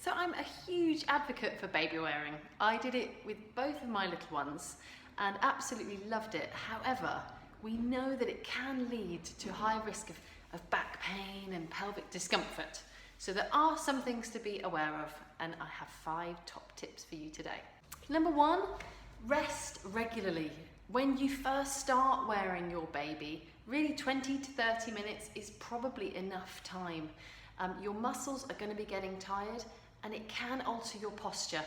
So I'm a huge advocate for baby wearing. I did it with both of my little ones and absolutely loved it. However, we know that it can lead to high risk of back pain and pelvic discomfort. So there are some things to be aware of, and I have 5 top tips for you today. Number 1, rest regularly. When you first start wearing your baby, really 20 to 30 minutes is probably enough time. Your muscles are going to be getting tired and it can alter your posture.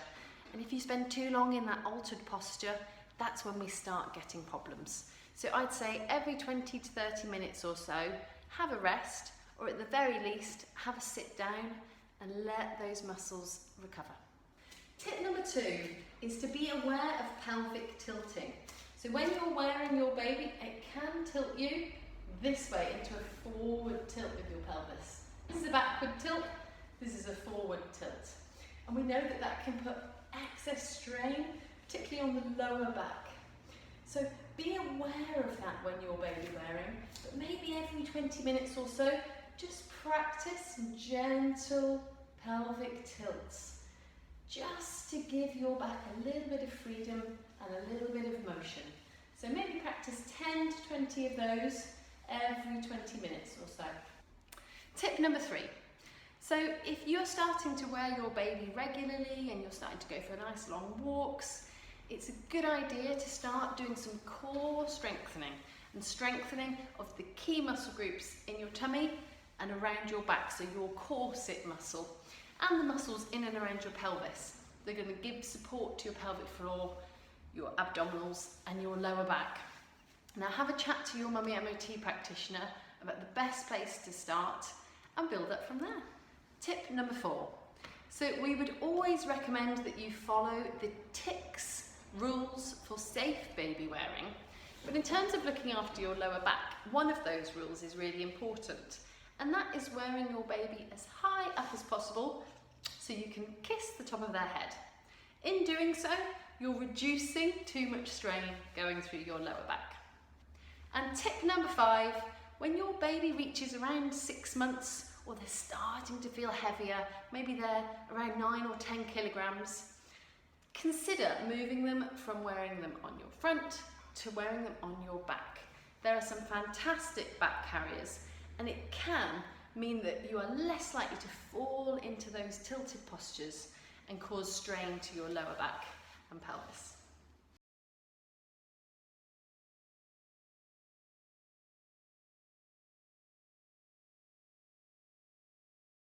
And if you spend too long in that altered posture, that's when we start getting problems. So I'd say every 20 to 30 minutes or so, have a rest, or at the very least, have a sit down and let those muscles recover. Tip number 2 is to be aware of pelvic tilting. So when you're wearing your baby, it can tilt you this way into a forward tilt with your pelvis. This is a backward tilt, this is a forward tilt. And we know that that can put excess strain, particularly on the lower back. So be aware of that when you're baby wearing, but maybe every 20 minutes or so, just practice some gentle pelvic tilts, just to give your back a little bit of freedom and a little bit of motion. So maybe practice 10 to 20 of those every 20 minutes or so. Tip number 3. So if you're starting to wear your baby regularly and you're starting to go for nice long walks, it's a good idea to start doing some core strengthening and strengthening of the key muscle groups in your tummy and around your back, so your corset muscle and the muscles in and around your pelvis. They're going to give support to your pelvic floor, your abdominals and your lower back. Now have a chat to your Mummy MOT practitioner about the best place to start and build up from there. Tip number 4. So we would always recommend that you follow the TICS rules for safe baby wearing, but in terms of looking after your lower back, one of those rules is really important, and that is wearing your baby as high up as possible so you can kiss the top of their head. In doing so, you're reducing too much strain going through your lower back. And tip number 5, when your baby reaches around 6 months or they're starting to feel heavier, maybe they're around 9 or 10 kilograms, consider moving them from wearing them on your front to wearing them on your back. There are some fantastic back carriers, and it can mean that you are less likely to fall into those tilted postures and cause strain to your lower back and pelvis.